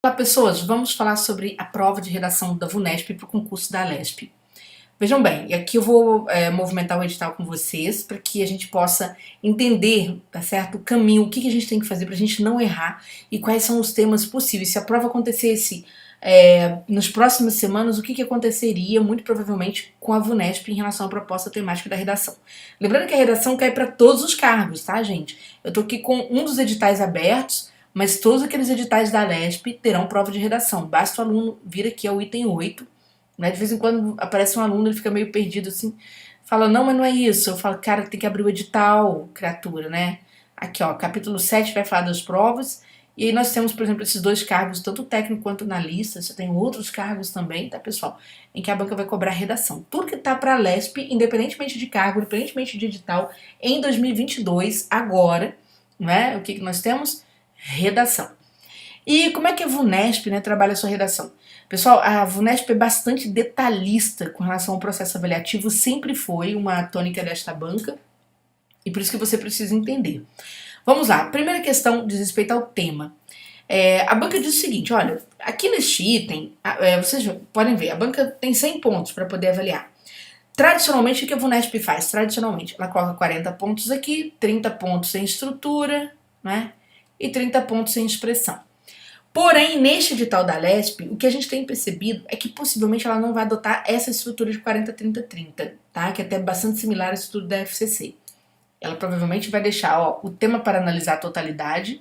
Olá pessoas, vamos falar sobre a prova de redação da VUNESP para o concurso da Alesp. Vejam bem, aqui eu vou movimentar o edital com vocês para que a gente possa entender, tá certo, o caminho, o que a gente tem que fazer para a gente não errar e quais são os temas possíveis. Se a prova acontecesse nas próximas semanas, o que aconteceria muito provavelmente com a VUNESP em relação à proposta temática da redação. Lembrando que a redação cai para todos os cargos, tá gente? Eu tô aqui com um dos editais abertos, mas todos aqueles editais da Alesp terão prova de redação. Basta o aluno vir aqui ao item 8, né? De vez em quando aparece um aluno, ele fica meio perdido assim, fala, não, mas não é isso. Eu falo, cara, tem que abrir o edital, criatura, né? Aqui, ó, capítulo 7 vai falar das provas, e aí nós temos, por exemplo, esses dois cargos, tanto técnico quanto analista. Você tem outros cargos também, tá, pessoal? Em que a banca vai cobrar redação. Tudo que tá para a Alesp, independentemente de cargo, independentemente de edital, em 2022, agora, né? O que nós temos? Redação. E como é que a VUNESP, né, trabalha a sua redação? Pessoal, a VUNESP é bastante detalhista com relação ao processo avaliativo, sempre foi uma tônica desta banca, e por isso que você precisa entender. Vamos lá, primeira questão diz respeito ao tema. A banca diz o seguinte, olha, aqui neste item, vocês podem ver, a banca tem 100 pontos para poder avaliar. Tradicionalmente, o que a VUNESP faz? Tradicionalmente, ela coloca 40 pontos aqui, 30 pontos em estrutura, né? E 30 pontos em expressão. Porém, neste edital da Alesp, o que a gente tem percebido é que possivelmente ela não vai adotar essa estrutura de 40, 30, 30, tá? Que é até bastante similar à estrutura da FCC. Ela provavelmente vai deixar, ó, o tema para analisar a totalidade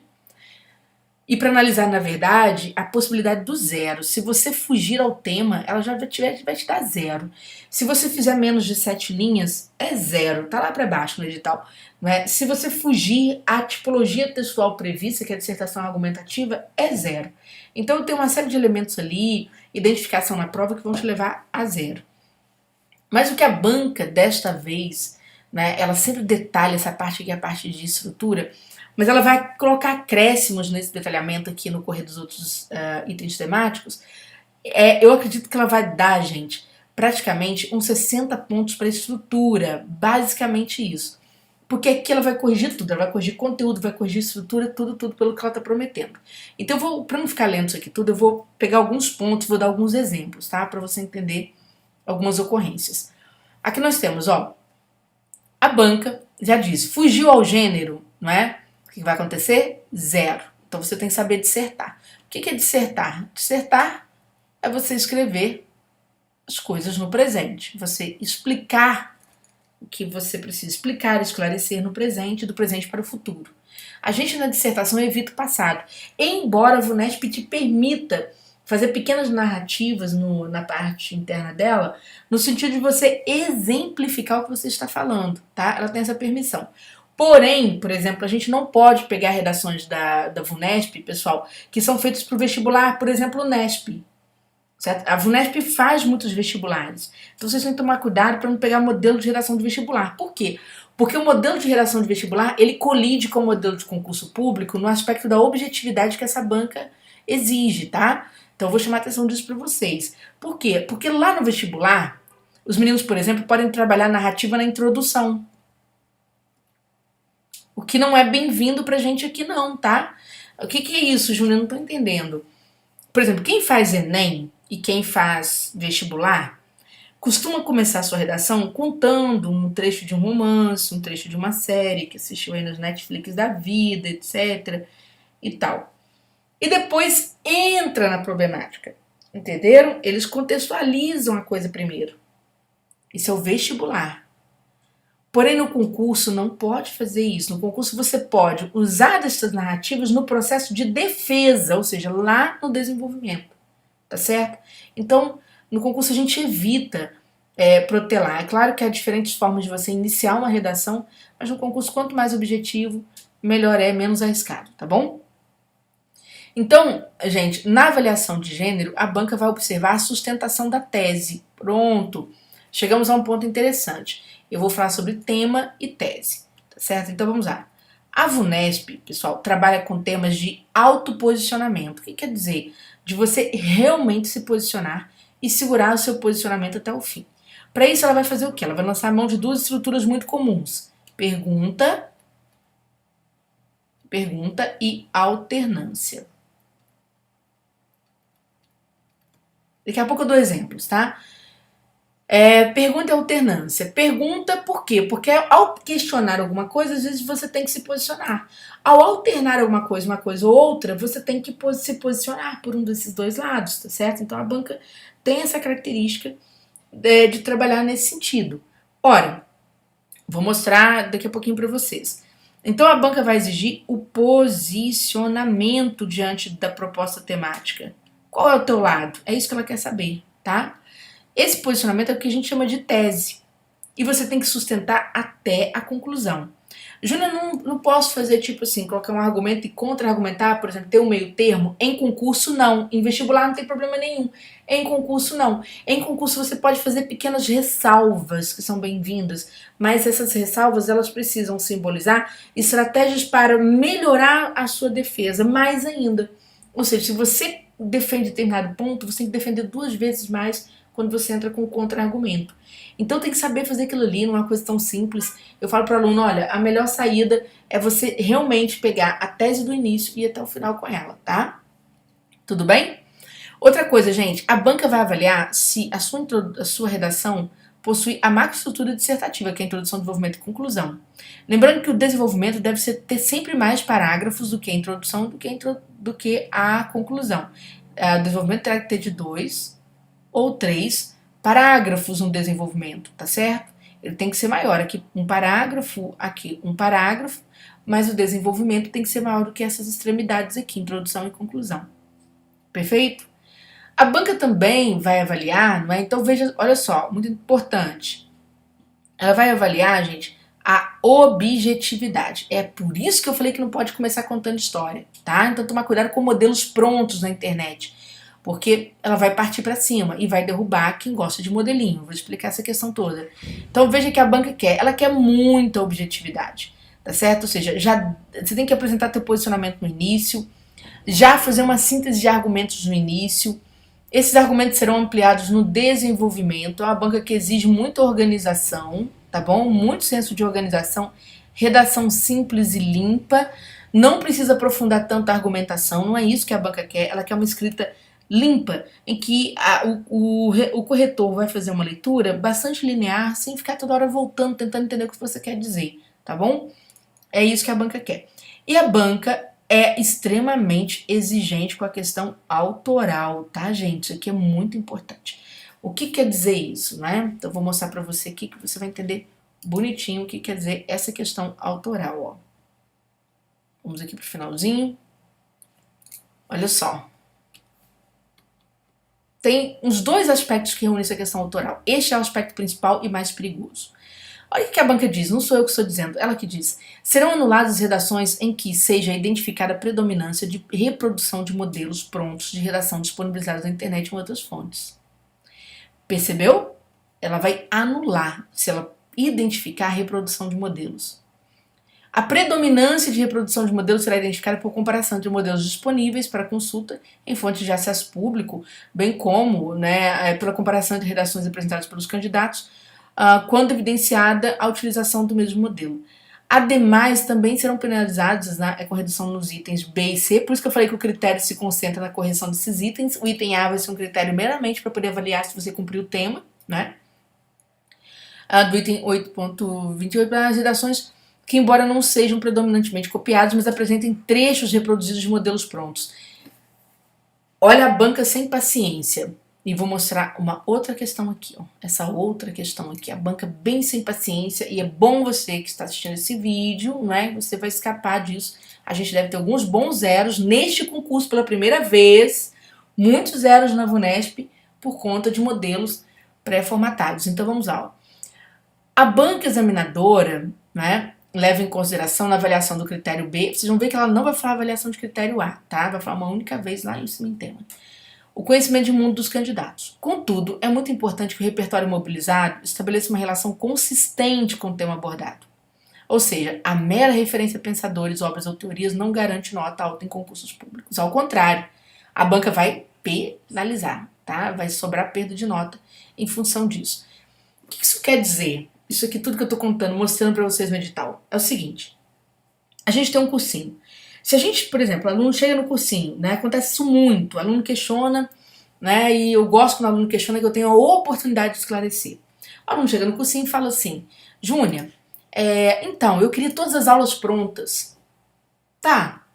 e para analisar, na verdade, a possibilidade do zero. Se você fugir ao tema, ela já vai te dar zero. Se você fizer menos de 7 linhas, é zero. Tá lá para baixo no edital. Não é? Se você fugir à tipologia textual prevista, que é a dissertação argumentativa, é zero. Então tem uma série de elementos ali, identificação na prova, que vão te levar a zero. Mas o que a banca, desta vez, né, ela sempre detalha essa parte aqui, a parte de estrutura, mas ela vai colocar acréscimos nesse detalhamento aqui no correr dos outros itens temáticos. Eu acredito que ela vai dar, gente, praticamente uns 60 pontos para estrutura, basicamente isso. Porque aqui ela vai corrigir tudo, ela vai corrigir conteúdo, vai corrigir estrutura, tudo pelo que ela está prometendo. Então, para não ficar lendo isso aqui tudo, eu vou pegar alguns pontos, vou dar alguns exemplos, tá? Para você entender algumas ocorrências. Aqui nós temos, ó, a banca já disse, fugiu ao gênero, não é? O que vai acontecer? Zero. Então você tem que saber dissertar. O que é dissertar? Dissertar é você escrever as coisas no presente, você explicar o que você precisa explicar, esclarecer no presente, do presente para o futuro. A gente na dissertação evita o passado, embora a VUNESP te permita fazer pequenas narrativas na parte interna dela, no sentido de você exemplificar o que você está falando, tá? Ela tem essa permissão. Porém, por exemplo, a gente não pode pegar redações da VUNESP, pessoal, que são feitas para o vestibular, por exemplo, o NESP. Certo? A VUNESP faz muitos vestibulares. Então vocês têm que tomar cuidado para não pegar modelo de redação de vestibular. Por quê? Porque o modelo de redação de vestibular, ele colide com o modelo de concurso público no aspecto da objetividade que essa banca exige, tá? Então eu vou chamar a atenção disso para vocês. Por quê? Porque lá no vestibular, os meninos, por exemplo, podem trabalhar narrativa na introdução. O que não é bem-vindo pra gente aqui não, tá? O que é isso, Júlia? Eu não tô entendendo. Por exemplo, quem faz Enem e quem faz vestibular costuma começar a sua redação contando um trecho de um romance, um trecho de uma série que assistiu aí nos Netflix da vida, etc. e tal. E depois entra na problemática. Entenderam? Eles contextualizam a coisa primeiro. Isso é o vestibular. Porém, no concurso não pode fazer isso. No concurso você pode usar essas narrativas no processo de defesa, ou seja, lá no desenvolvimento. Tá certo? Então, no concurso a gente evita protelar. É claro que há diferentes formas de você iniciar uma redação, mas no concurso, quanto mais objetivo, melhor menos arriscado, tá bom? Então, gente, na avaliação de gênero, a banca vai observar a sustentação da tese. Pronto! Chegamos a um ponto interessante. Eu vou falar sobre tema e tese, tá certo? Então vamos lá. A VUNESP, pessoal, trabalha com temas de autoposicionamento. O que quer dizer? De você realmente se posicionar e segurar o seu posicionamento até o fim. Para isso, ela vai fazer o quê? Ela vai lançar a mão de duas estruturas muito comuns. Pergunta e alternância. Daqui a pouco eu dou exemplos, tá? Pergunta e alternância. Pergunta por quê? Porque ao questionar alguma coisa, às vezes você tem que se posicionar. Ao alternar alguma coisa, uma coisa ou outra, você tem que se posicionar por um desses dois lados, tá certo? Então a banca tem essa característica de trabalhar nesse sentido. Ora, vou mostrar daqui a pouquinho para vocês. Então a banca vai exigir o posicionamento diante da proposta temática. Qual é o teu lado? É isso que ela quer saber, tá? Esse posicionamento é o que a gente chama de tese. E você tem que sustentar até a conclusão. Júnior, não posso fazer tipo assim, colocar um argumento e contra-argumentar, por exemplo, ter um meio termo. Em concurso, não. Em vestibular não tem problema nenhum. Em concurso, não. Em concurso você pode fazer pequenas ressalvas que são bem-vindas, mas essas ressalvas elas precisam simbolizar estratégias para melhorar a sua defesa mais ainda. Ou seja, se você defende determinado ponto, você tem que defender 2 vezes mais quando você entra com contra-argumento. Então tem que saber fazer aquilo ali, não é uma coisa tão simples. Eu falo para o aluno, olha, a melhor saída é você realmente pegar a tese do início e ir até o final com ela, tá? Tudo bem? Outra coisa, gente, a banca vai avaliar se a sua redação possui a macroestrutura dissertativa, que é a introdução, desenvolvimento e conclusão. Lembrando que o desenvolvimento deve ter sempre mais parágrafos do que a introdução, do que a conclusão. O desenvolvimento terá que ter de 2 ou 3 parágrafos no desenvolvimento, tá certo? Ele tem que ser maior. Aqui um parágrafo, mas o desenvolvimento tem que ser maior do que essas extremidades aqui, introdução e conclusão. Perfeito? A banca também vai avaliar, não é? Então veja, olha só, muito importante. Ela vai avaliar, gente, a objetividade. É por isso que eu falei que não pode começar contando história, tá? Então tomar cuidado com modelos prontos na internet, porque ela vai partir para cima e vai derrubar quem gosta de modelinho. Vou explicar essa questão toda. Então veja que a banca ela quer muita objetividade, tá certo? Ou seja, você tem que apresentar teu posicionamento no início, já fazer uma síntese de argumentos no início. Esses argumentos serão ampliados no desenvolvimento. É uma banca que exige muita organização, tá bom? Muito senso de organização, redação simples e limpa. Não precisa aprofundar tanto a argumentação, não é isso que a banca quer. Ela quer uma escrita limpa, em que o corretor vai fazer uma leitura bastante linear, sem ficar toda hora voltando, tentando entender o que você quer dizer, tá bom? É isso que a banca quer. E a banca é extremamente exigente com a questão autoral, tá, gente? Isso aqui é muito importante. O que quer dizer isso, né? Então, eu vou mostrar pra você aqui que você vai entender bonitinho o que quer dizer essa questão autoral, ó. Vamos aqui pro finalzinho. Olha só. Tem uns 2 aspectos que reúnem essa questão autoral. Este é o aspecto principal e mais perigoso. Olha o que a banca diz, não sou eu que estou dizendo, ela que diz. Serão anuladas redações em que seja identificada a predominância de reprodução de modelos prontos de redação disponibilizados na internet em outras fontes. Percebeu? Ela vai anular se ela identificar a reprodução de modelos. A predominância de reprodução de modelos será identificada por comparação de modelos disponíveis para consulta em fontes de acesso público, bem como pela comparação de redações apresentadas pelos candidatos, quando evidenciada a utilização do mesmo modelo. Ademais, também serão penalizados com redução nos itens B e C, por isso que eu falei que o critério se concentra na correção desses itens. O item A vai ser um critério meramente para poder avaliar se você cumpriu o tema, né? Do item 8.28 para as redações que, embora não sejam predominantemente copiados, mas apresentem trechos reproduzidos de modelos prontos. Olha a banca sem paciência. E vou mostrar uma outra questão aqui, ó. Essa outra questão aqui, a banca bem sem paciência, e é bom você que está assistindo esse vídeo, né? Você vai escapar disso. A gente deve ter alguns bons zeros neste concurso pela primeira vez, muitos zeros na VUNESP por conta de modelos pré-formatados. Então vamos lá, ó. A banca examinadora, né, leva em consideração na avaliação do critério B, vocês vão ver que ela não vai falar avaliação de critério A, tá? Vai falar uma única vez lá em cima em tema. O conhecimento de mundo dos candidatos. Contudo, é muito importante que o repertório mobilizado estabeleça uma relação consistente com o tema abordado. Ou seja, a mera referência a pensadores, obras ou teorias não garante nota alta em concursos públicos. Ao contrário, a banca vai penalizar, tá? Vai sobrar perda de nota em função disso. O que isso quer dizer? Isso aqui tudo que eu tô contando, mostrando para vocês no edital, é o seguinte. A gente tem um cursinho. Se a gente, por exemplo, o aluno chega no cursinho, né, acontece isso muito, o aluno questiona né? E eu gosto quando o aluno questiona, que eu tenho a oportunidade de esclarecer. O aluno chega no cursinho e fala assim: Júnia, então, eu queria todas as aulas prontas. Tá,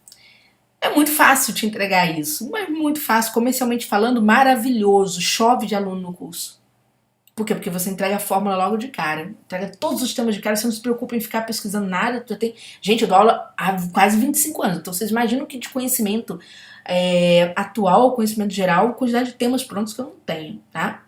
é muito fácil te entregar isso, mas muito fácil, comercialmente falando, maravilhoso, chove de aluno no curso. Por quê? Porque você entrega a fórmula logo de cara, entrega todos os temas de cara, você não se preocupa em ficar pesquisando nada. Já tem... Gente, eu dou aula há quase 25 anos, então vocês imaginam que de conhecimento atual, conhecimento geral, a quantidade de temas prontos que eu não tenho, tá?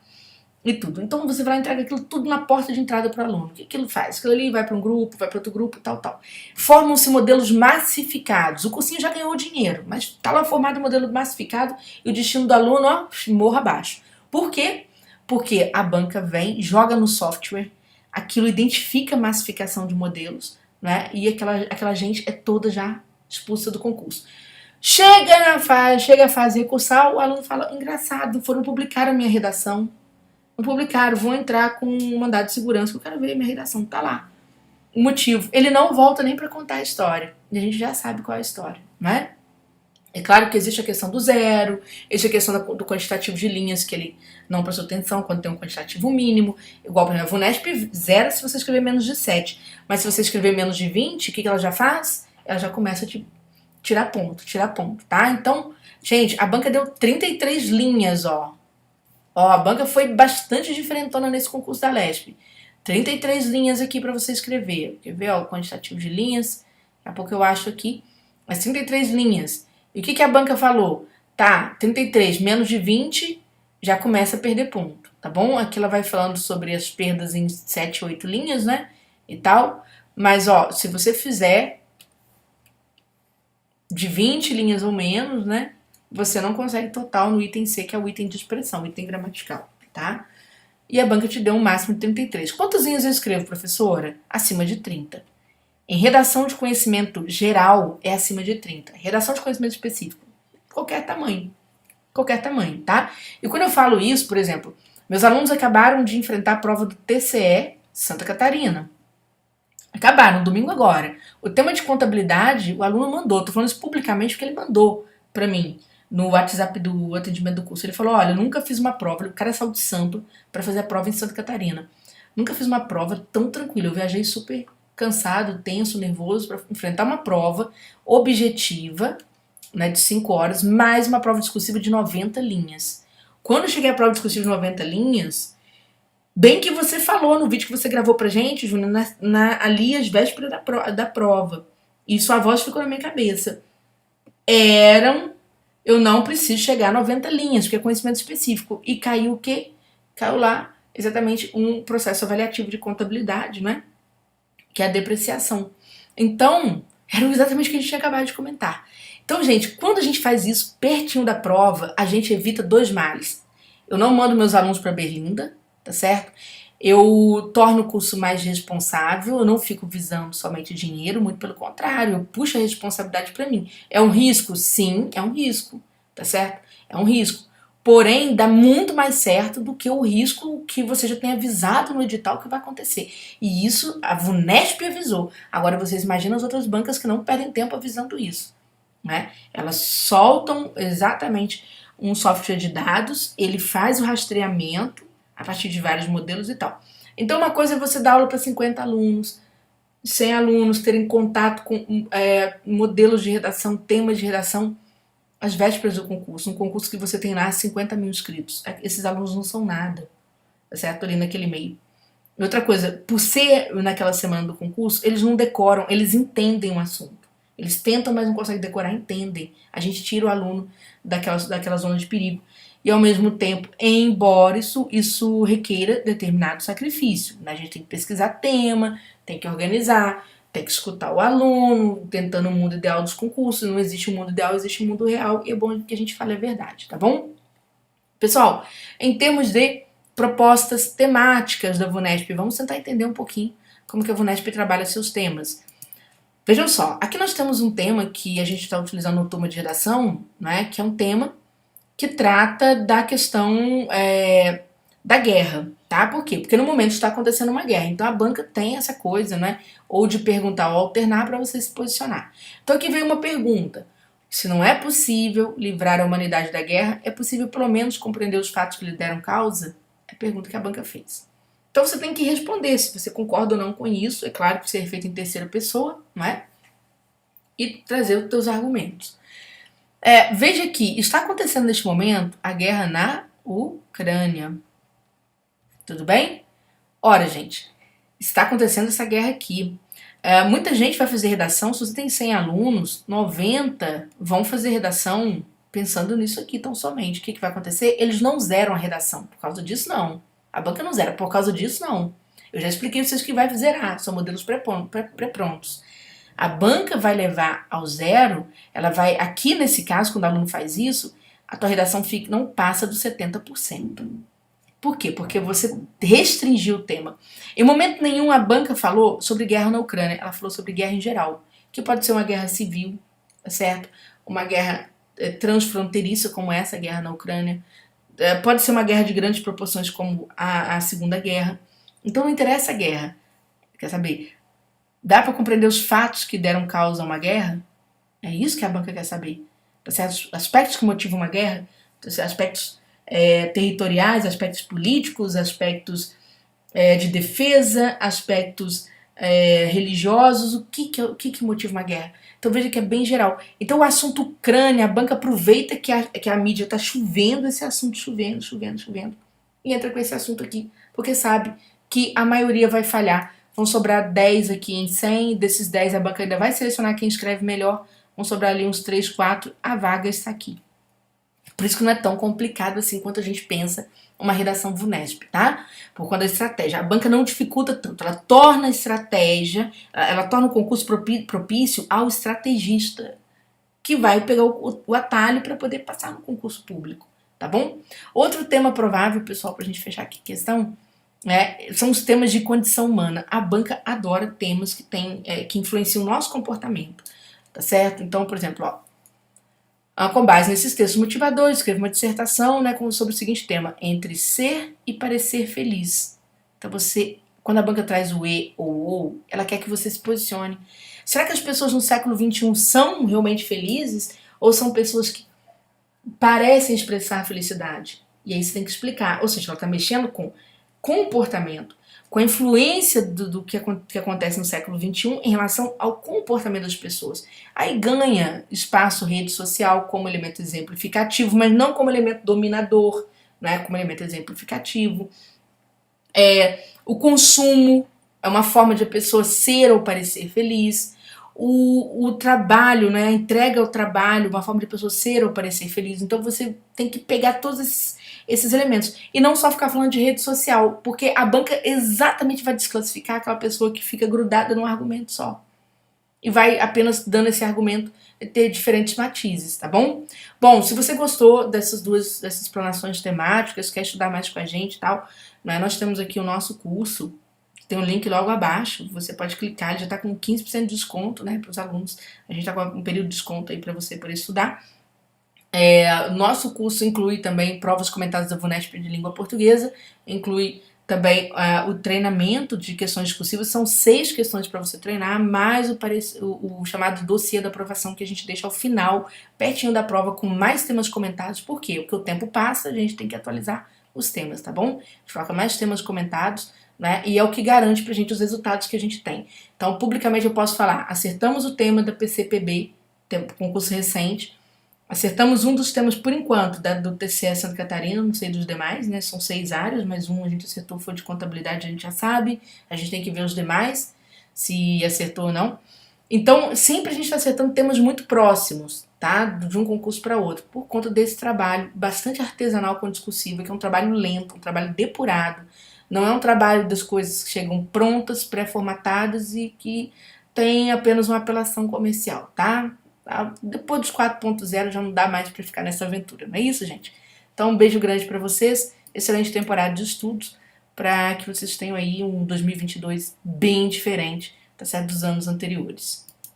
E tudo. Então você vai entregar aquilo tudo na porta de entrada para o aluno. O que aquilo faz? Aquilo ali vai para um grupo, vai para outro grupo, tal, tal. Formam-se modelos massificados. O cursinho já ganhou dinheiro, mas está lá formado o modelo massificado e o destino do aluno, ó, morra abaixo. Por quê? Porque a banca vem, joga no software, aquilo identifica a massificação de modelos, né? E aquela gente é toda já expulsa do concurso. Chega a fase recursal, o aluno fala: engraçado, foram publicar a minha redação. Não publicaram, vou entrar com um mandado de segurança, que eu quero ver a minha redação, tá lá. O motivo, ele não volta nem para contar a história. E a gente já sabe qual é a história, né? É claro que existe a questão do zero, existe a questão do quantitativo de linhas, que ele não prestou atenção quando tem um quantitativo mínimo. Igual, por exemplo, a VUNESP zero se você escrever menos de 7. Mas se você escrever menos de 20, o que ela já faz? Ela já começa a te tirar ponto, tá? Então, gente, a banca deu 33 linhas, ó. Ó, a banca foi bastante diferentona nesse concurso da LESP. 33 linhas aqui para você escrever. Quer ver, ó, o quantitativo de linhas? Daqui a pouco eu acho aqui. Mas 33 linhas. E o que a banca falou? Tá, 33 menos de 20 já começa a perder ponto, tá bom? Aqui ela vai falando sobre as perdas em 7, 8 linhas, né? E tal. Mas, ó, se você fizer de 20 linhas ou menos, né? Você não consegue total no item C, que é o item de expressão, item gramatical, tá? E a banca te deu um máximo de 33. Quantas linhas eu escrevo, professora? Acima de 30. Em redação de conhecimento geral, é acima de 30. Redação de conhecimento específico, qualquer tamanho, tá? E quando eu falo isso, por exemplo, meus alunos acabaram de enfrentar a prova do TCE Santa Catarina. Acabaram, domingo agora. O tema de contabilidade, o aluno mandou, tô falando isso publicamente porque ele mandou pra mim no WhatsApp do atendimento do curso. Ele falou: olha, eu nunca fiz uma prova, o cara saiu de Santo para fazer a prova em Santa Catarina. Nunca fiz uma prova tão tranquila, eu viajei super cansado, tenso, nervoso para enfrentar uma prova objetiva, né, de 5 horas, mais uma prova discursiva de 90 linhas. Quando eu cheguei à prova discursiva de 90 linhas, bem que você falou no vídeo que você gravou pra gente, Júnior, ali às vésperas da prova, e sua voz ficou na minha cabeça. Eu não preciso chegar a 90 linhas, porque é conhecimento específico. E caiu o quê? Caiu lá exatamente um processo avaliativo de contabilidade, né? Que é a depreciação. Então, era exatamente o que a gente tinha acabado de comentar. Então, gente, quando a gente faz isso pertinho da prova, a gente evita 2 males. Eu não mando meus alunos para Berlinda, tá certo? Eu torno o curso mais responsável, eu não fico visando somente dinheiro, muito pelo contrário, eu puxo a responsabilidade para mim. É um risco? Sim, é um risco, tá certo? É um risco. Porém, dá muito mais certo do que o risco que você já tem avisado no edital que vai acontecer. E isso a VUNESP avisou. Agora vocês imaginam as outras bancas que não perdem tempo avisando isso, né? Elas soltam exatamente um software de dados, ele faz o rastreamento a partir de vários modelos e tal. Então, uma coisa é você dar aula para 50 alunos, 100 alunos, terem contato com modelos de redação, temas de redação, às vésperas do concurso. Um concurso que você tem lá 50 mil inscritos. Esses alunos não são nada, tá certo? Ali naquele meio. E outra coisa, por ser naquela semana do concurso, eles não decoram, eles entendem o assunto. Eles tentam, mas não conseguem decorar, entendem. A gente tira o aluno daquela zona de perigo. E ao mesmo tempo, embora isso requeira determinado sacrifício, né? A gente tem que pesquisar tema, tem que organizar, tem que escutar o aluno, tentando o mundo ideal dos concursos. Não existe um mundo ideal, existe um mundo real, e é bom que a gente fale a verdade, tá bom? Pessoal, em termos de propostas temáticas da VUNESP, vamos tentar entender um pouquinho como que a VUNESP trabalha seus temas. Vejam só, aqui nós temos um tema que a gente está utilizando no turma de redação, né, que é um tema que trata da questão da guerra, tá? Por quê? Porque no momento está acontecendo uma guerra, então a banca tem essa coisa, né? Ou de perguntar ou alternar para você se posicionar. Então aqui veio uma pergunta: Se não é possível livrar a humanidade da guerra, é possível pelo menos compreender os fatos que lhe deram causa? É a pergunta que a banca fez. Então você tem que responder se você concorda ou não com isso. É claro que isso é feito em terceira pessoa, não é? E trazer os teus argumentos. Veja que está acontecendo neste momento a guerra na Ucrânia. Tudo bem? Ora, gente, está acontecendo essa guerra aqui. Muita gente vai fazer redação, se você tem 100 alunos, 90 vão fazer redação pensando nisso aqui tão somente. O que vai acontecer? Eles não zeram a redação. Por causa disso, não. A banca não zera. Por causa disso, não. Eu já expliquei para vocês que vai zerar. São modelos pré-prontos. A banca vai levar ao zero, ela vai, aqui nesse caso, quando o aluno faz isso, a tua redação não passa dos 70%. Por quê? Porque você restringiu o tema. Em momento nenhum a banca falou sobre guerra na Ucrânia, ela falou sobre guerra em geral, que pode ser uma guerra civil, tá certo? Uma guerra transfronteiriça como essa guerra na Ucrânia, pode ser uma guerra de grandes proporções como a Segunda Guerra. Então não interessa a guerra. Quer saber? Dá para compreender os fatos que deram causa a uma guerra? É isso que a banca quer saber. Tá certo? Aspectos que motivam uma guerra, aspectos territoriais, aspectos políticos, aspectos de defesa, aspectos religiosos, o que motiva uma guerra? Então veja que é bem geral. Então o assunto Ucrânia, a banca aproveita que a mídia está chovendo esse assunto, chovendo, e entra com esse assunto aqui, porque sabe que a maioria vai falhar. Vão sobrar 10 aqui em 100, desses 10 a banca ainda vai selecionar quem escreve melhor, vão sobrar ali uns 3, 4, a vaga está aqui. Por isso que não é tão complicado assim quanto a gente pensa uma redação VUNESP, tá? Por conta da estratégia. A banca não dificulta tanto, ela torna a estratégia, ela torna o concurso propício ao estrategista, que vai pegar o atalho para poder passar no concurso público, tá bom? Outro tema provável, pessoal, pra gente fechar aqui a questão, são os temas de condição humana. A banca adora temas que influenciam o nosso comportamento, tá certo? Então, por exemplo, com base nesses textos motivadores, escreva uma dissertação sobre o seguinte tema: entre ser e parecer feliz. Então quando a banca traz o e ou ou, ela quer que você se posicione. Será que as pessoas no século XXI são realmente felizes? Ou são pessoas que parecem expressar felicidade? E aí você tem que explicar. Ou seja, ela está mexendo com comportamento, com a influência do que acontece no século XXI em relação ao comportamento das pessoas. Aí ganha espaço rede social como elemento exemplificativo, mas não como elemento dominador, como elemento exemplificativo. O consumo é uma forma de a pessoa ser ou parecer feliz. O trabalho, a entrega ao trabalho, uma forma de a pessoa ser ou parecer feliz. Então você tem que pegar todos esses elementos. E não só ficar falando de rede social, porque a banca exatamente vai desclassificar aquela pessoa que fica grudada num argumento só. E vai apenas dando esse argumento ter diferentes matizes, tá bom? Bom, se você gostou dessas explanações temáticas, quer estudar mais com a gente e tal, nós temos aqui o nosso curso, tem um link logo abaixo, você pode clicar, ele já está com 15% de desconto, para os alunos. A gente está com um período de desconto aí para você poder estudar. Nosso curso inclui também provas comentadas da VUNESP de língua portuguesa, inclui também o treinamento de questões discursivas, são 6 questões para você treinar, mais o chamado dossiê da aprovação que a gente deixa ao final, pertinho da prova, com mais temas comentados. Por quê? Porque o tempo passa, a gente tem que atualizar os temas, tá bom? A gente coloca mais temas comentados, e é o que garante pra gente os resultados que a gente tem. Então, publicamente eu posso falar, acertamos o tema da PCPB, concurso recente, acertamos um dos temas por enquanto, do TCE Santa Catarina, não sei dos demais, são 6 áreas, mas um a gente acertou, foi de contabilidade, a gente já sabe, a gente tem que ver os demais, se acertou ou não. Então, sempre a gente está acertando temas muito próximos, tá? De um concurso para outro, por conta desse trabalho bastante artesanal com discursiva, que é um trabalho lento, um trabalho depurado. Não é um trabalho das coisas que chegam prontas, pré-formatadas e que tem apenas uma apelação comercial, tá? Depois dos 4.0 já não dá mais para ficar nessa aventura, não é isso, gente? Então um beijo grande para vocês, excelente temporada de estudos, para que vocês tenham aí um 2022 bem diferente, tá certo, dos anos anteriores.